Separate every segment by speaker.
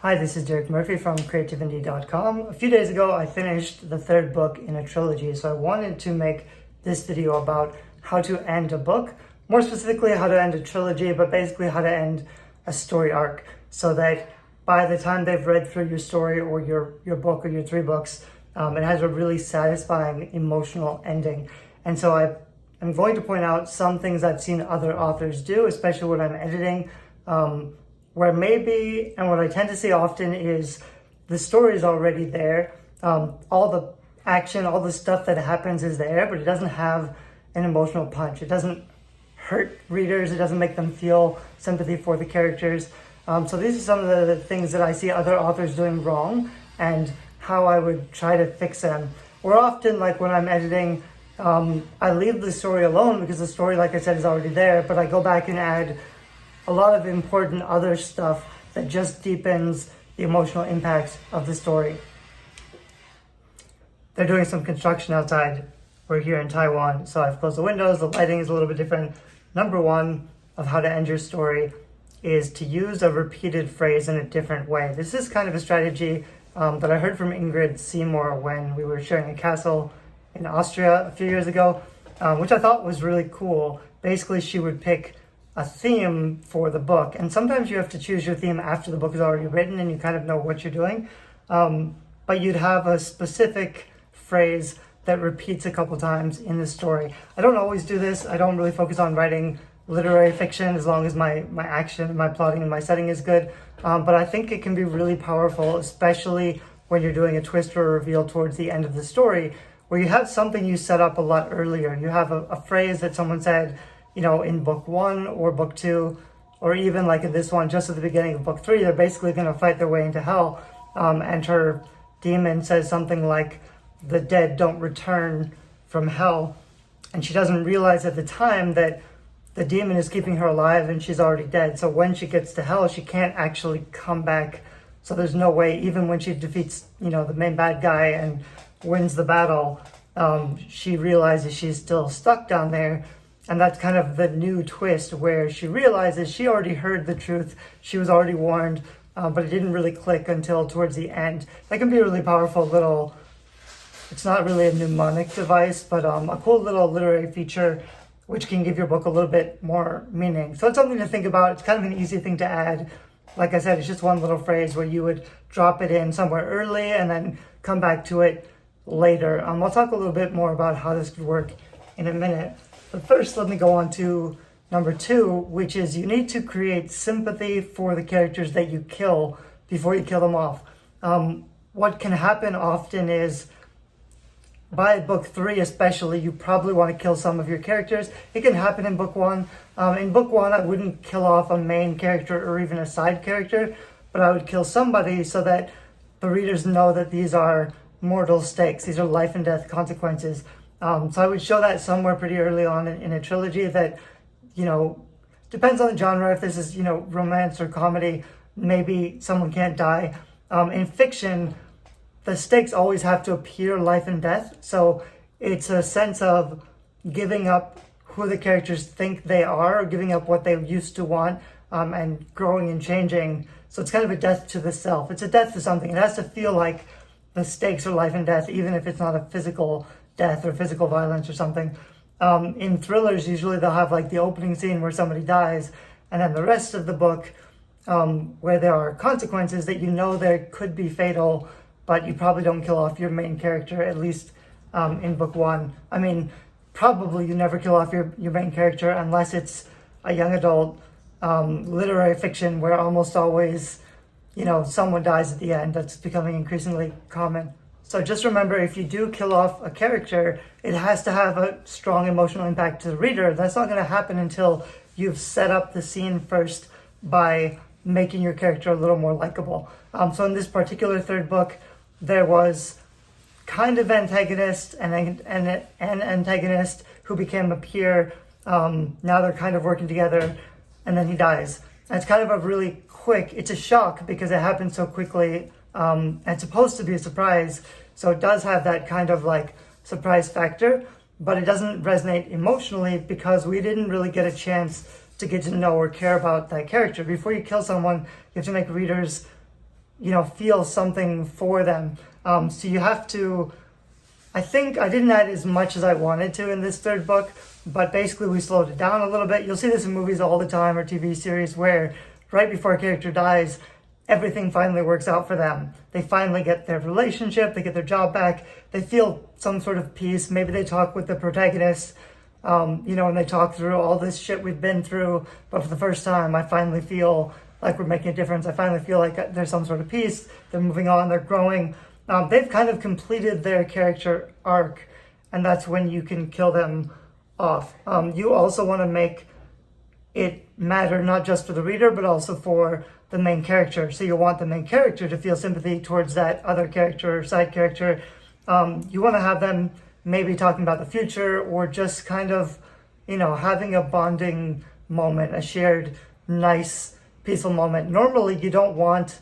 Speaker 1: Hi, this is Derek Murphy from creativeindie.com. A few days ago, I finished the third book in a trilogy, so I wanted to make this video about how to end a book, more specifically how to end a trilogy, but basically how to end a story arc, so that by the time they've read through your story or your book or your three books, it has a really satisfying emotional ending. And so I'm going to point out some things I've seen other authors do, especially when I'm editing, where maybe, and what I tend to see often is the story is already there. All the action, all the stuff that happens is there, but it doesn't have an emotional punch. It doesn't hurt readers. It doesn't make them feel sympathy for the characters. So these are some of the things that I see other authors doing wrong and how I would try to fix them. Or often, like when I'm editing, I leave the story alone because the story, like I said, is already there, but I go back and add a lot of important other stuff that just deepens the emotional impact of the story. They're doing some construction outside. We're here in Taiwan, so I've closed the windows. The lighting is a little bit different. Number one of how to end your story is to use a repeated phrase in a different way. This is kind of a strategy that I heard from Ingrid Seymour when we were sharing a castle in Austria a few years ago, which I thought was really cool. Basically, she would pick a theme for the book, and sometimes you have to choose your theme after the book is already written and you kind of know what you're doing, but you'd have a specific phrase that repeats a couple times in the story. I don't always do this. I don't really focus on writing literary fiction as long as my action, my plotting, and my setting is good, but I think it can be really powerful, especially when you're doing a twist or a reveal towards the end of the story, where you have something you set up a lot earlier. You have a phrase that someone said, in book one or book two, or even like in this one, just at the beginning of book three, they're basically going to fight their way into hell. And her demon says something like, the dead don't return from hell. And she doesn't realize at the time that the demon is keeping her alive and she's already dead. So when she gets to hell, she can't actually come back. So there's no way, even when she defeats, the main bad guy and wins the battle, she realizes she's still stuck down there. And that's kind of the new twist, where she realizes she already heard the truth. She was already warned, but it didn't really click until towards the end. That can be a really powerful little, it's not really a mnemonic device, but a cool little literary feature which can give your book a little bit more meaning. So it's something to think about. It's kind of an easy thing to add. Like I said, it's just one little phrase where you would drop it in somewhere early and then come back to it later. I'll talk a little bit more about how this could work in a minute. But first, let me go on to number two, which is you need to create sympathy for the characters that you kill before you kill them off. What can happen often is, by book three especially, you probably want to kill some of your characters. It can happen in book one. In book one, I wouldn't kill off a main character or even a side character, but I would kill somebody so that the readers know that these are mortal stakes. These are life and death consequences. So I would show that somewhere pretty early on in a trilogy that, depends on the genre. If this is, romance or comedy, maybe someone can't die. In fiction, the stakes always have to appear life and death. So it's a sense of giving up who the characters think they are, or giving up what they used to want, and growing and changing. So it's kind of a death to the self. It's a death to something. It has to feel like the stakes are life and death, even if it's not a physical death or physical violence or something. In thrillers, usually they'll have like the opening scene where somebody dies, and then the rest of the book where there are consequences that there could be fatal, but you probably don't kill off your main character, at least in book one. I mean, probably you never kill off your main character unless it's a young adult literary fiction where almost always, someone dies at the end. That's becoming increasingly common. So just remember, if you do kill off a character, it has to have a strong emotional impact to the reader. That's not going to happen until you've set up the scene first by making your character a little more likable. So in this particular third book, there was kind of antagonist and an antagonist who became a peer. Now they're kind of working together, and then he dies. And it's kind of a really quick, it's a shock because it happened so quickly. It's supposed to be a surprise, so it does have that kind of like surprise factor, but it doesn't resonate emotionally because we didn't really get a chance to get to know or care about that character. Before you kill someone, you have to make readers feel something for them. So you have to, I think I didn't add as much as I wanted to in this third book, but basically we slowed it down a little bit. You'll see this in movies all the time or TV series where right before a character dies, everything finally works out for them. They finally get their relationship, they get their job back, they feel some sort of peace. Maybe they talk with the protagonist, and they talk through all this shit we've been through, but for the first time, I finally feel like we're making a difference. I finally feel like there's some sort of peace. They're moving on, they're growing. They've kind of completed their character arc, and that's when you can kill them off. You also want to make it matter not just for the reader, but also for the main character. So you want the main character to feel sympathy towards that other character or side character. You want to have them maybe talking about the future or just kind of, having a bonding moment, a shared, nice, peaceful moment. Normally, you don't want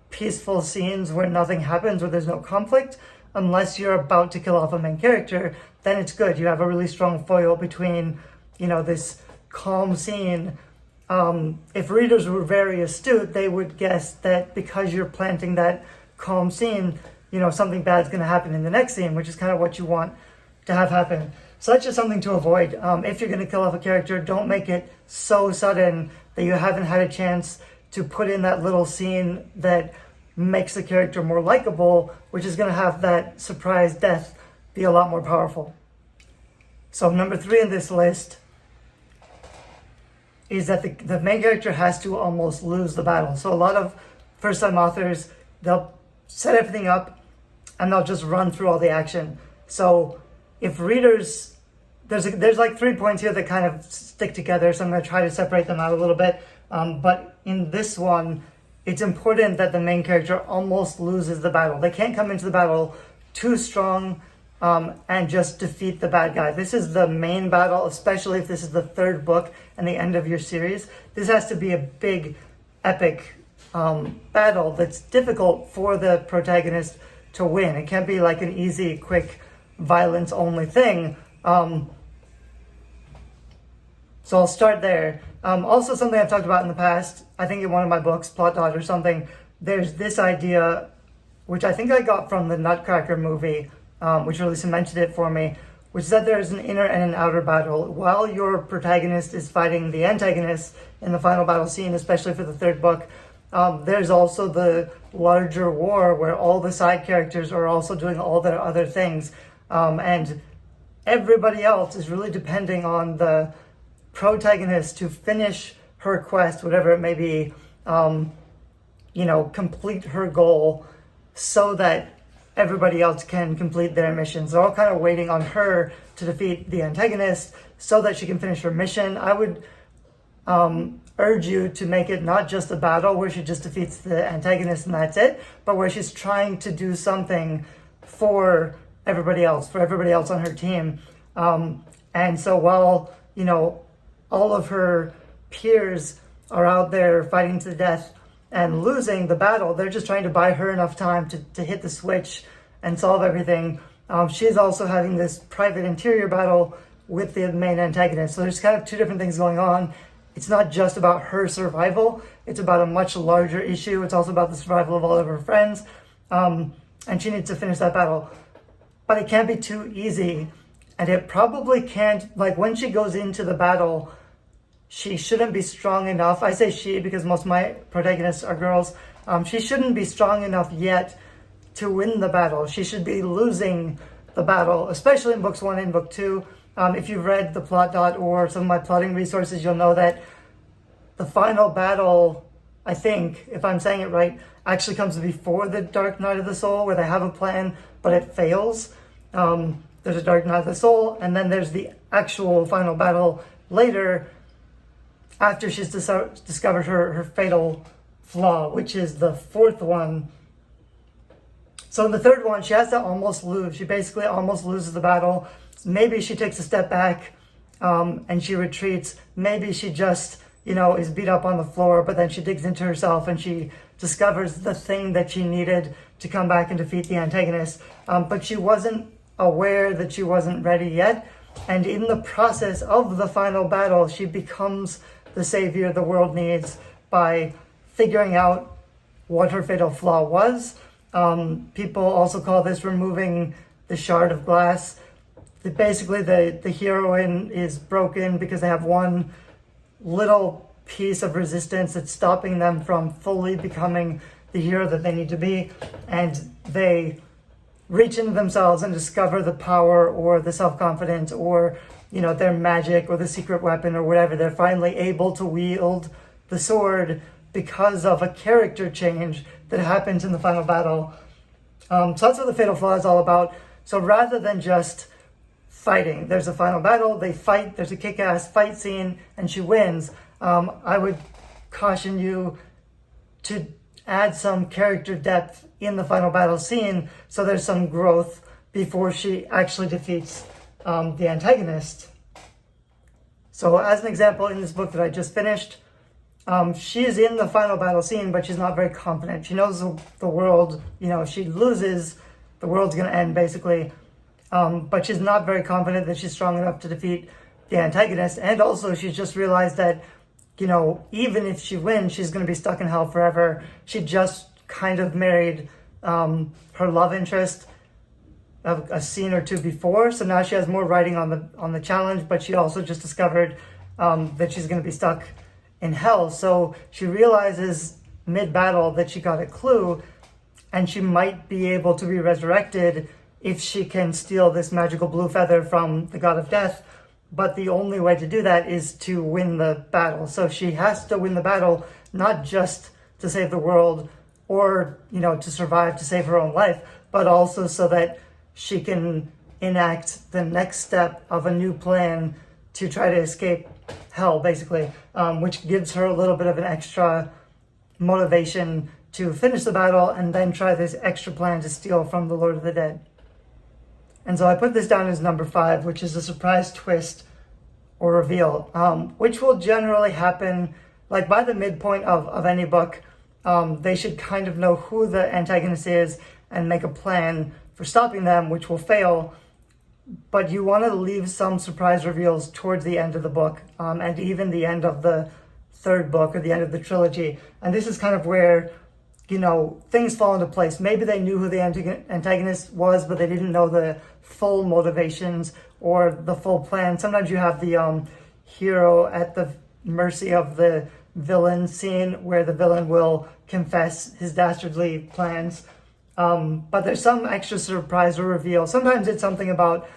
Speaker 1: peaceful scenes where nothing happens, where there's no conflict, unless you're about to kill off a main character. Then it's good. You have a really strong foil between, this calm scene. If readers were very astute, they would guess that because you're planting that calm scene, something bad's going to happen in the next scene, which is kind of what you want to have happen. So that's just something to avoid. If you're going to kill off a character, don't make it so sudden that you haven't had a chance to put in that little scene that makes the character more likable, which is going to have that surprise death be a lot more powerful. So number 3 in this list is that the main character has to almost lose the battle. So a lot of first-time authors, they'll set everything up and they'll just run through all the action. So if readers, there's like 3 points here that kind of stick together, so I'm going to try to separate them out a little bit. But in this one, it's important that the main character almost loses the battle. They can't come into the battle too strong and just defeat the bad guy. This is the main battle, especially if this is the 3rd book and the end of your series. This has to be a big, epic battle that's difficult for the protagonist to win. It can't be like an easy, quick, violence-only thing. So I'll start there. Also, something I've talked about in the past, I think in one of my books, Plot Dot or something, there's this idea, which I think I got from the Nutcracker movie, which really cemented it for me, which is that there's an inner and an outer battle. While your protagonist is fighting the antagonist in the final battle scene, especially for the 3rd book, there's also the larger war where all the side characters are also doing all their other things. And everybody else is really depending on the protagonist to finish her quest, whatever it may be, complete her goal so that everybody else can complete their missions. They're all kind of waiting on her to defeat the antagonist so that she can finish her mission. I would urge you to make it not just a battle where she just defeats the antagonist and that's it, but where she's trying to do something for everybody else on her team. And so while, all of her peers are out there fighting to the death and losing the battle, they're just trying to buy her enough time to hit the switch and solve everything. She's also having this private interior battle with the main antagonist. So there's kind of 2 different things going on. It's not just about her survival, it's about a much larger issue. It's also about the survival of all of her friends. And she needs to finish that battle. But it can't be too easy. And it probably can't, like when she goes into the battle, she shouldn't be strong enough. I say she because most of my protagonists are girls. She shouldn't be strong enough yet to win the battle. She should be losing the battle, especially in books 1 and book 2. If you've read the Plot Dot or some of my plotting resources, you'll know that the final battle, I think, if I'm saying it right, actually comes before the Dark Night of the Soul, where they have a plan, but it fails. There's a Dark Night of the Soul, and then there's the actual final battle later, after she's discovered her fatal flaw, which is the 4th one. So in the 3rd one, she has to almost lose. She basically almost loses the battle. Maybe she takes a step back and she retreats. Maybe she just, is beat up on the floor, but then she digs into herself and she discovers the thing that she needed to come back and defeat the antagonist. But she wasn't aware that she wasn't ready yet. And in the process of the final battle, she becomes the savior the world needs by figuring out what her fatal flaw was. People also call this removing the shard of glass. Basically, the heroine is broken because they have one little piece of resistance that's stopping them from fully becoming the hero that they need to be, and they reach into themselves and discover the power or the self-confidence or their magic or the secret weapon or whatever. They're finally able to wield the sword because of a character change that happens in the final battle. So that's what the fatal flaw is all about. So rather than just fighting, there's a final battle, they fight, there's a kick-ass fight scene, and she wins. I would caution you to add some character depth in the final battle scene so there's some growth before she actually defeats the antagonist. So as an example, in this book that I just finished, she's in the final battle scene, but she's not very confident. She knows the world, if she loses, the world's going to end, basically. But she's not very confident that she's strong enough to defeat the antagonist. And also, she's just realized that, even if she wins, she's going to be stuck in hell forever. She just kind of married her love interest a scene or two before, so now she has more writing on the challenge, but she also just discovered that she's going to be stuck in hell. So she realizes mid-battle that she got a clue, and she might be able to be resurrected if she can steal this magical blue feather from the god of death. But the only way to do that is to win the battle. So she has to win the battle, not just to save the world or, to survive, to save her own life, but also so that she can enact the next step of a new plan to try to escape hell, basically, which gives her a little bit of an extra motivation to finish the battle and then try this extra plan to steal from the Lord of the Dead. And so I put this down as number 5, which is a surprise twist or reveal, which will generally happen like by the midpoint of any book. They should kind of know who the antagonist is and make a plan for stopping them, which will fail. But you want to leave some surprise reveals towards the end of the book, and even the end of the 3rd book or the end of the trilogy. And this is kind of where, things fall into place. Maybe they knew who the antagonist was, but they didn't know the full motivations or the full plan. Sometimes you have the hero at the mercy of the villain scene where the villain will confess his dastardly plans. But there's some extra surprise or reveal. Sometimes it's something about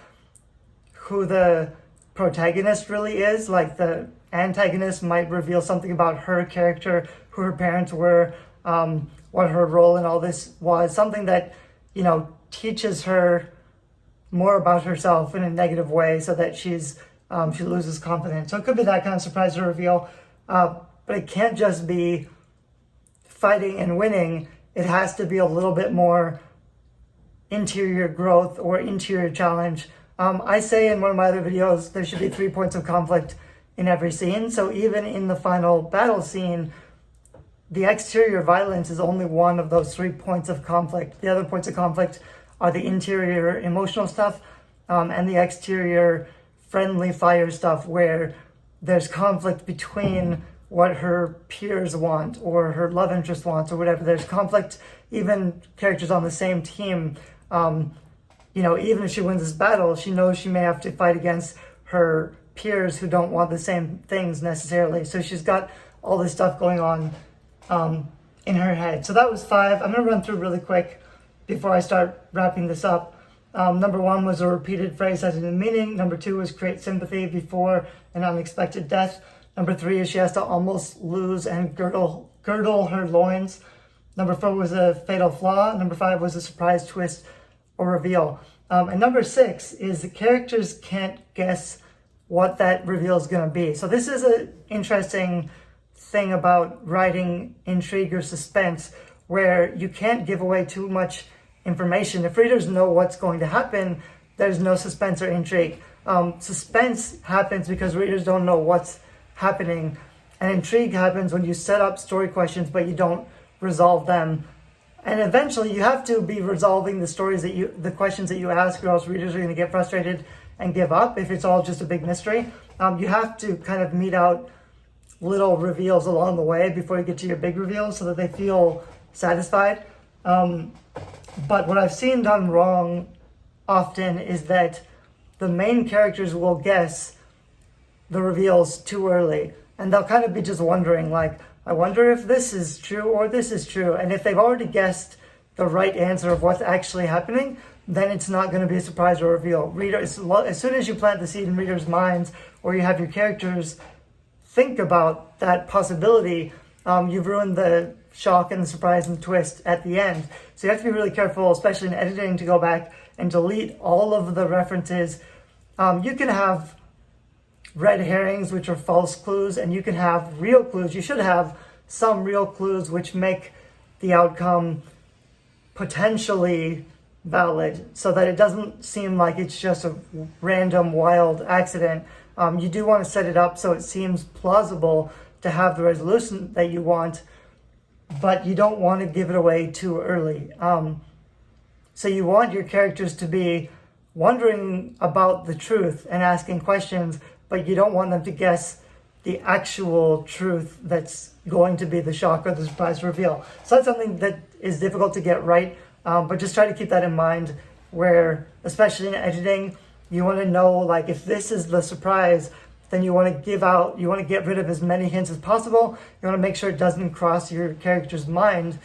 Speaker 1: who the protagonist really is. Like the antagonist might reveal something about her character, who her parents were, what her role in all this was. Something that, teaches her more about herself in a negative way so that she loses confidence. So it could be that kind of surprise or reveal. But it can't just be fighting and winning. It has to be a little bit more interior growth or interior challenge. I say in one of my other videos, there should be 3 points of conflict in every scene. So even in the final battle scene, the exterior violence is only one of those 3 points of conflict. The other points of conflict are the interior emotional stuff and the exterior friendly fire stuff where there's conflict between what her peers want or her love interest wants or whatever. There's conflict, even characters on the same team. Even if she wins this battle, she knows she may have to fight against her peers who don't want the same things necessarily. So she's got all this stuff going on in her head. So that was 5. I'm going to run through really quick before I start wrapping this up. Number 1 was a repeated phrase has a new meaning. Number 2 was create sympathy before an unexpected death. Number 3 is she has to almost lose and girdle her loins. Number 4 was a fatal flaw. Number 5 was a surprise twist or reveal. And number 6 is the characters can't guess what that reveal is going to be. So this is an interesting thing about writing intrigue or suspense, where you can't give away too much information. If readers know what's going to happen, there's no suspense or intrigue. Suspense happens because readers don't know what's happening, and intrigue happens when you set up story questions but you don't resolve them. And eventually you have to be resolving the questions that you ask, or else readers are going to get frustrated and give up if it's all just a big mystery. You have to kind of mete out little reveals along the way before you get to your big reveal so that they feel satisfied. But what I've seen done wrong often is that the main characters will guess the reveals too early, and they'll kind of be just wondering, like, I wonder if this is true or this is true. And if they've already guessed the right answer of what's actually happening, then it's not going to be a surprise or reveal. Readers, as soon as you plant the seed in readers' minds, or you have your characters think about that possibility, you've ruined the shock and the surprise and the twist at the end. So you have to be really careful, especially in editing, to go back and delete all of the references. You can have red herrings, which are false clues, and you can have real clues. You should have some real clues which make the outcome potentially valid, so that it doesn't seem like it's just a random wild accident. You do want to set it up so it seems plausible to have the resolution that you want, but you don't want to give it away too early. So you want your characters to be wondering about the truth and asking questions, but you don't want them to guess the actual truth that's going to be the shock or the surprise reveal. So that's something that is difficult to get right, but just try to keep that in mind, where, especially in editing, you want to know, like, if this is the surprise, then you want to get rid of as many hints as possible. You want to make sure it doesn't cross your character's mind,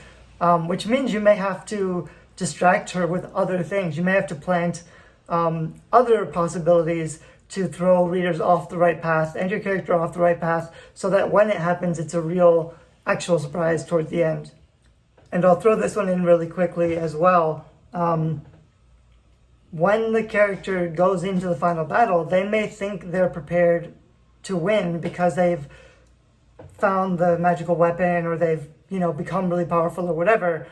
Speaker 1: which means you may have to distract her with other things. You may have to plant other possibilities to throw readers off the right path and your character off the right path, so that when it happens, it's a real, actual surprise towards the end. And I'll throw this one in really quickly as well. When the character goes into the final battle, they may think they're prepared to win because they've found the magical weapon, or they've, become really powerful or whatever.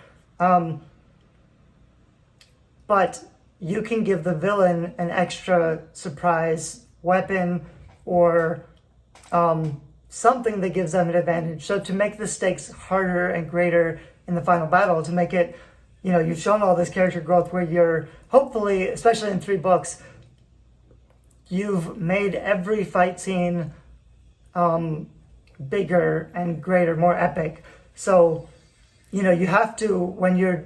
Speaker 1: But you can give the villain an extra surprise weapon, or something that gives them an advantage. So to make the stakes harder and greater in the final battle, to make it, you've shown all this character growth where you're, hopefully, especially in 3 books, you've made every fight scene bigger and greater, more epic. So, you have to, when you're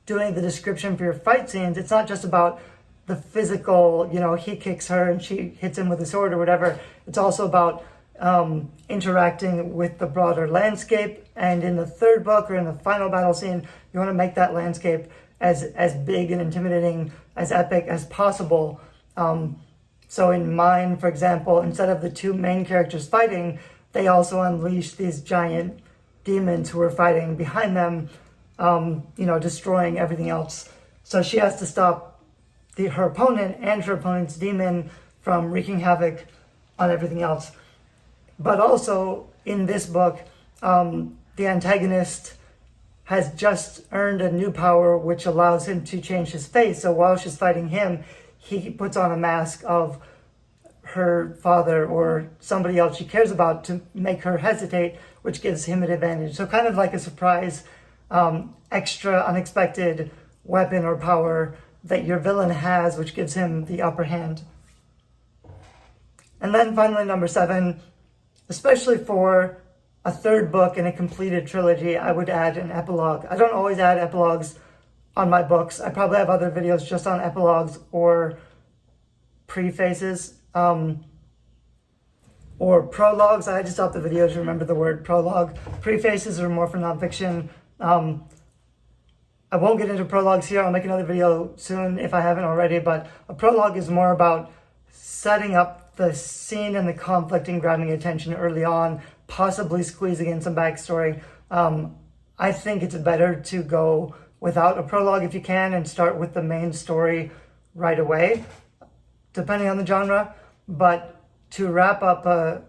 Speaker 1: doing the description for your fight scenes, it's not just about the physical, he kicks her and she hits him with a sword or whatever. It's also about interacting with the broader landscape. And in the 3rd book, or in the final battle scene, you want to make that landscape as big and intimidating, as epic as possible. So in mine, for example, instead of the 2 main characters fighting, they also unleash these giant demons who are fighting behind them, destroying everything else. So she has to stop her opponent and her opponent's demon from wreaking havoc on everything else. But also, in this book, the antagonist has just earned a new power which allows him to change his face. So while she's fighting him, he puts on a mask of her father or somebody else she cares about to make her hesitate, which gives him an advantage. So kind of like a surprise, extra unexpected weapon or power that your villain has, which gives him the upper hand. And then finally, number 7, especially for a 3rd book in a completed trilogy, I would add an epilogue. I don't always add epilogues on my books. I probably have other videos just on epilogues or prefaces, or prologues. I had to stop the video to remember the word prologue. Prefaces are more for nonfiction. I won't get into prologues here. I'll make another video soon if I haven't already, but a prologue is more about setting up the scene and the conflict and grabbing attention early on, possibly squeezing in some backstory. I think it's better to go without a prologue if you can, and start with the main story right away, depending on the genre. But to wrap up a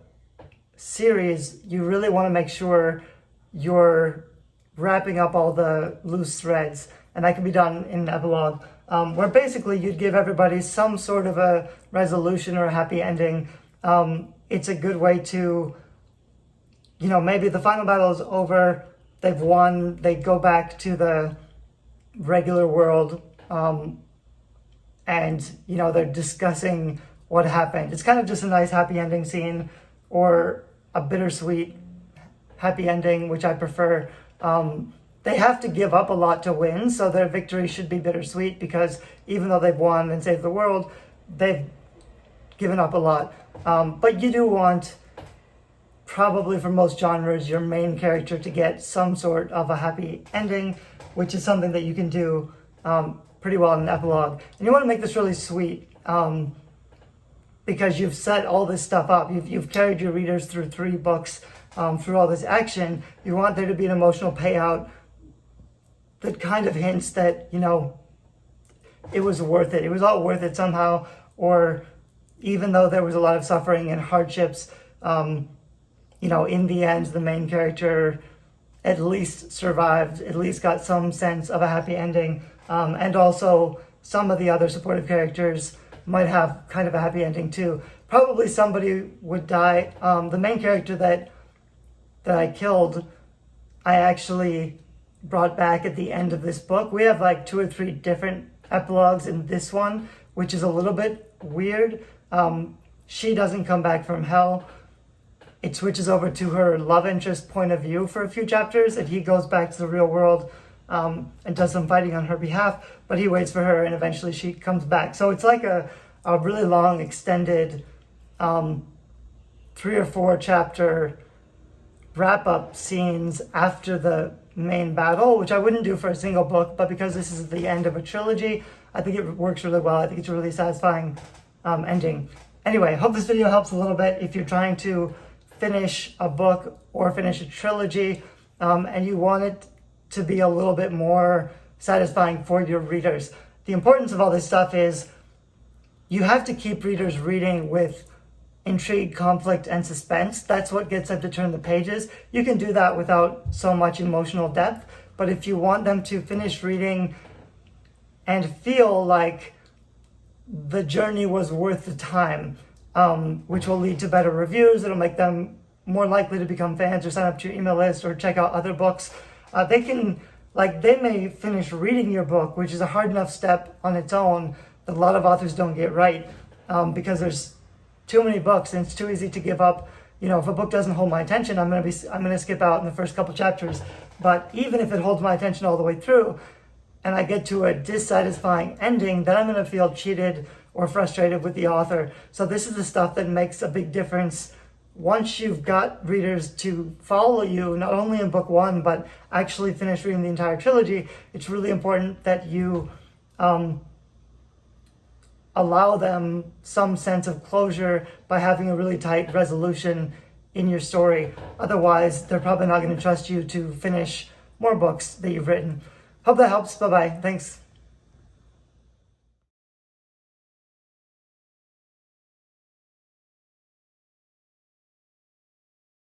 Speaker 1: series, you really want to make sure you're wrapping up all the loose threads, and that can be done in an epilogue, where basically you'd give everybody some sort of a resolution or a happy ending. It's a good way to, maybe the final battle is over, they've won, they go back to the regular world, and they're discussing what happened. It's kind of just a nice happy ending scene, or a bittersweet happy ending, which I prefer. they have to give up a lot to win, so their victory should be bittersweet, because even though they've won and saved the world, they've given up a lot. But you do want, probably for most genres, your main character to get some sort of a happy ending, which is something that you can do pretty well in an epilogue. And you want to make this really sweet, because you've set all this stuff up. You've carried your readers through 3 books, through all this action. You want there to be an emotional payout that kind of hints that, it was worth it. It was all worth it somehow, or even though there was a lot of suffering and hardships, in the end, the main character at least survived, at least got some sense of a happy ending. And also some of the other supportive characters might have kind of a happy ending too. Probably somebody would die. The main character that I killed, I actually brought back at the end of this book. We have like 2 or 3 different epilogues in this one, which is a little bit weird. She doesn't come back from hell. It switches over to her love interest point of view for a few chapters, and he goes back to the real world and does some fighting on her behalf, but he waits for her, and eventually she comes back. So it's like a really long, extended 3 or 4 chapter wrap-up scenes after the main battle, which I wouldn't do for a single book, but because this is the end of a trilogy, I think it works really well. I think it's a really satisfying ending. Anyway, hope this video helps a little bit if you're trying to finish a book or finish a trilogy, and you want it to be a little bit more satisfying for your readers. The importance of all this stuff is you have to keep readers reading with intrigue, conflict, and suspense. That's what gets them to turn the pages. You can do that without so much emotional depth, but if you want them to finish reading and feel like the journey was worth the time, which will lead to better reviews, it'll make them more likely to become fans or sign up to your email list or check out other books. They may finish reading your book, which is a hard enough step on its own that a lot of authors don't get right, because there's too many books and it's too easy to give up. If a book doesn't hold my attention, I'm gonna skip out in the first couple chapters. But even if it holds my attention all the way through, and I get to a dissatisfying ending, then I'm gonna feel cheated or frustrated with the author. So this is the stuff that makes a big difference. Once you've got readers to follow you, not only in book 1, but actually finish reading the entire trilogy, it's really important that you allow them some sense of closure by having a really tight resolution in your story. Otherwise, they're probably not going to trust you to finish more books that you've written. Hope that helps. Bye-bye. Thanks.